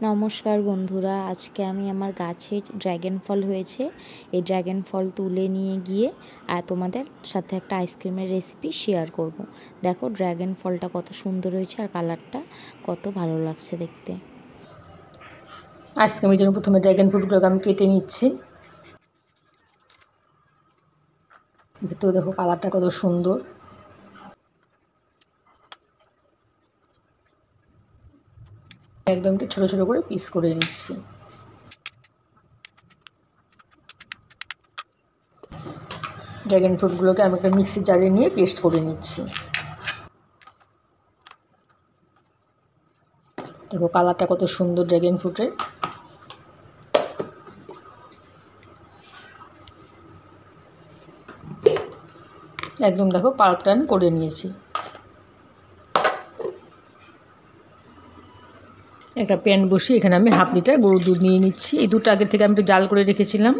নমস্কার বন্ধুরা, আজকে আমি আমার গাছে ড্র্যাগন ফল হয়েছে এই ড্র্যাগন ফল তুলে নিয়ে গিয়ে তোমাদের সাথে একটা আইসক্রিমের রেসিপি শেয়ার করব। দেখো ড্র্যাগন ফলটা কত সুন্দর হয়েছে আর কালারটা কত ভালো লাগছে দেখতে। আইসক্রিমের জন্য প্রথমে ড্র্যাগন ফ্রুটগুলোকে আমি কেটে নিচ্ছি। তো দেখো কালারটা কত সুন্দর। একদম ছোট ছোট করে পিস করে নিচ্ছি। ড্র্যাগন ফ্রুটগুলোকে আমি একটা মিক্সি জারে নিয়ে পেস্ট করে নিচ্ছি। দেখো কালারটা কত সুন্দর ড্র্যাগন ফ্রুটের। একদম দেখো পাল্পটা আমি করে নিয়েছি। একটা প্যান বসিয়ে এখানে আমি হাফ লিটার গরুর দুধ নিয়ে নিচ্ছি। এই দুধটা আগে থেকে আমি একটু জাল করে রেখেছিলাম,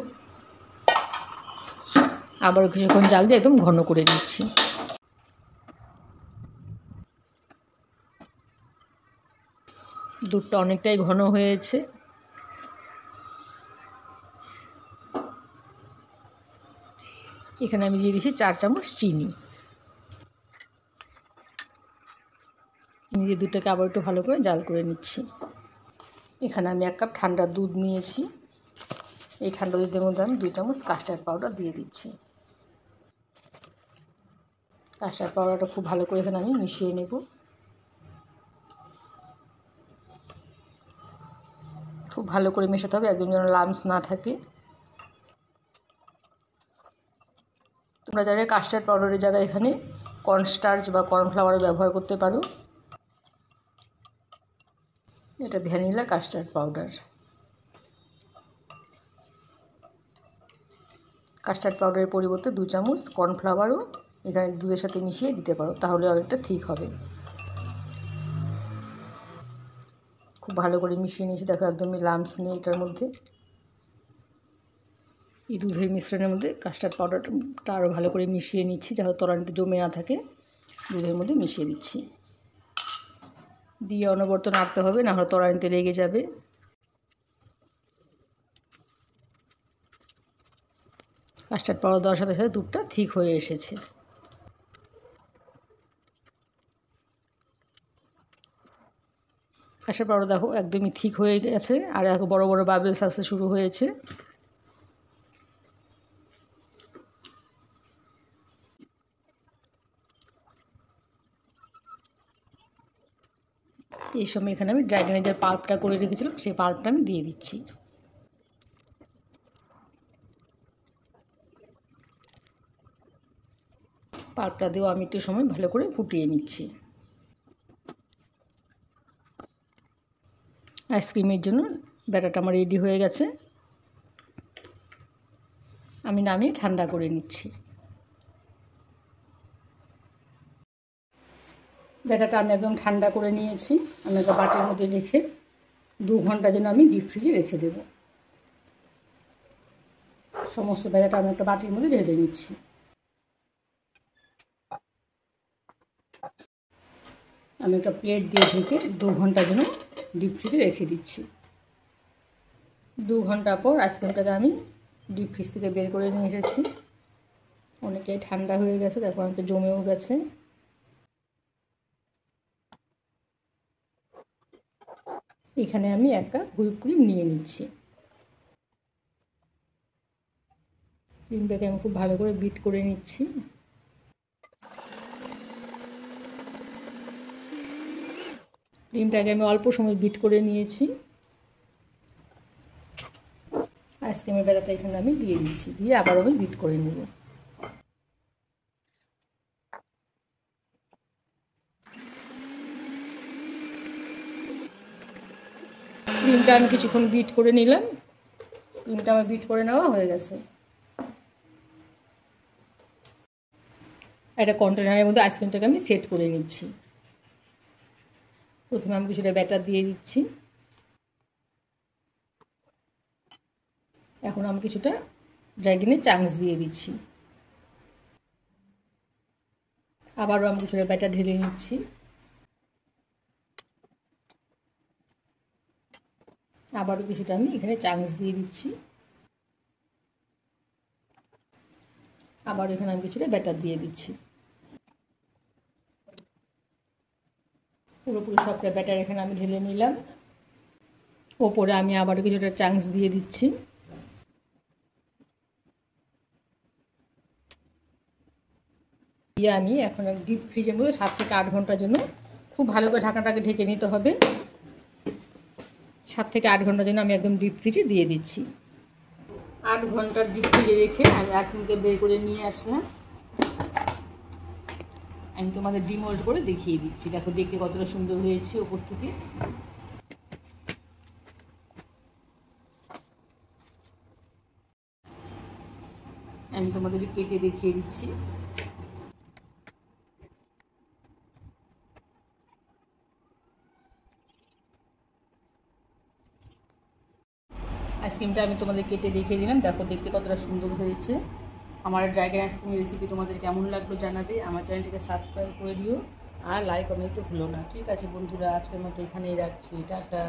আবার কিছুক্ষণ জাল দিয়ে একদম ঘন করে নিচ্ছি। দুধটা অনেকটাই ঘন হয়েছে। এখানে আমি দিয়ে দিচ্ছি 4 চামচ চিনি। চিনি দিয়ে দুধটাকে আবার একটু ভালো করে জাল করে নিচ্ছি। এখানে আমি 1 কাপ ঠান্ডা দুধ নিয়েছি। এই ঠান্ডা দুধের মধ্যে আমি 2 চামচ কাস্টার্ড পাউডার দিয়ে দিচ্ছি। কাস্টার্ড পাউডারটা খুব ভালো করে এখানে আমি মিশিয়ে নেব। খুব ভালো করে মেশাতে হবে, একদম যেন লাম্পস না থাকে। তোমরা চাইলে কাস্টার্ড পাউডারের জায়গায় এখানে কর্নস্টার্চ বা কর্নফ্লাওয়ার ব্যবহার করতে পারো। এটা ভ্যানিলা কাস্টার্ড পাউডার। কাস্টার্ড পাউডারের পরিবর্তে 2 চামচ কর্নফ্লাওয়ারও এখানে দুধের সাথে মিশিয়ে দিতে পারো, তাহলে অনেকটা ঠিক হবে। খুব ভালো করে মিশিয়ে নিয়েছি। দেখো একদমই লাম্পস নেই এটার মধ্যে। এই দুধের মিশ্রণের মধ্যে কাস্টার্ড পাউডারটা আরও ভালো করে মিশিয়ে নিচ্ছি, যাতে তলানিতে জমে না থাকে। দুধের মধ্যে মিশিয়ে দিচ্ছি, দিয়ে অনবরত নাড়তে হবে, না হলে তলানিতে লেগে যাবে। কাস্টার্ড পাউডার দেওয়ার সাথে সাথে দুধটা ঠিক হয়ে এসেছে। কাস্টার্ড পাউডার দেখো একদমই ঠিক হয়ে গেছে, আর দেখো বড় বড় বাবলস আসতে শুরু হয়েছে। এই সময় এখানে আমি ড্র্যাগনের যে পাল্পটা করে রেখেছিলাম সেই পাল্পটা আমি দিয়ে দিচ্ছি। পাল্পটা দিয়েও আমি একটু সময় ভালো করে ফুটিয়ে নিচ্ছি। আইসক্রিমের জন্য ব্যাটারটা আমার রেডি হয়ে গেছে। আমি নামিয়ে ঠান্ডা করে নিচ্ছি। ব্যাটারটা আমি একদম ঠান্ডা করে নিয়েছি। আমি একটা বাটির মধ্যে রেখে 2 ঘন্টার জন্য আমি ডিপ ফ্রিজে রেখে দেব। সমস্ত ব্যাটারটা আমি একটা বাটির মধ্যে ঢেলে নিচ্ছি। আমি একটা প্লেট দিয়ে ঢেকে 2 ঘন্টার জন্য ডিপ ফ্রিজে রেখে দিচ্ছি। 2 ঘন্টা পর আইসক্রিমটাকে আমি ডিপ ফ্রিজ থেকে বের করে নিয়ে এসেছি। অনেকটাই ঠান্ডা হয়ে গেছে, দেখো অনেকটা জমেও গেছে। এখানে আমি 1 কাপ হুইপ ক্রিম নিয়ে নিচ্ছি। ক্রিমটাকে আমি খুব ভালো করে বিট করে নিচ্ছি। ক্রিমটাকে আমি অল্প সময় বিট করে নিয়েছি। আইসক্রিমের ব্যাটারটা এখানে আমি দিয়ে দিচ্ছি, দিয়ে আবার আমি বিট করে নেব। ক্রিমটা আমি কিছুক্ষণ বিট করে নিলাম। ক্রিমটা আমার বিট করে নেওয়া হয়ে গেছে। একটা কন্টেনারের মধ্যে আইসক্রিমটাকে আমি সেট করে নিচ্ছি। প্রথমে আমি কিছুটা ব্যাটার দিয়ে দিচ্ছি। এখন আমি কিছুটা ড্র্যাগনের চাংস দিয়ে দিচ্ছি। আবারও আমি কিছুটা ব্যাটার ঢেলে নিচ্ছি। আবারও কিছুটা আমি এখানে চামচ দিয়ে দিচ্ছি। আবার এখানে আমি কিছুটা ব্যাটার দিয়ে দিচ্ছি। পুরোপুরি সবটা ব্যাটার এখানে আমি ঢেলে নিলাম। ওপরে আমি আবারও কিছুটা চামচ দিয়ে দিচ্ছি। দিয়ে আমি এখন ডিপ ফ্রিজের মধ্যে 7 থেকে 8 ঘন্টার জন্য খুব ভালো করে ঢাকনাটাকে ঢেকে নিতে হবে। 7 থেকে 8 ঘন্টার জন্য আমি একদম ডিপ ফ্রিজে দিয়ে দিচ্ছি। 8 ঘন্টার ডিপ ফ্রিজে রেখে আমি আইসক্রিমকে বের করে নিয়ে আসলাম। আমি তোমাদের ডিমোল্ড করে দেখিয়ে দিচ্ছি। দেখো দেখতে কতটা সুন্দর হয়েছে ওপর থেকে। আমি তোমাদের কেটে দেখিয়ে দিচ্ছি। আইসক্রিমটা আমি তোমাদের কেটে দেখিয়ে দিলাম। দেখো দেখতে কতটা সুন্দর হয়েছে। আমার ড্রাগন আইসক্রিমের রেসিপি তোমাদের কেমন লাগলো জানাবে। আমার চ্যানেলটিকে সাবস্ক্রাইব করে দিও আর লাইক কমেন্ট তো ভুলো না। ঠিক আছে বন্ধুরা, আজকের মতো এখানেই রাখছি। টাটা।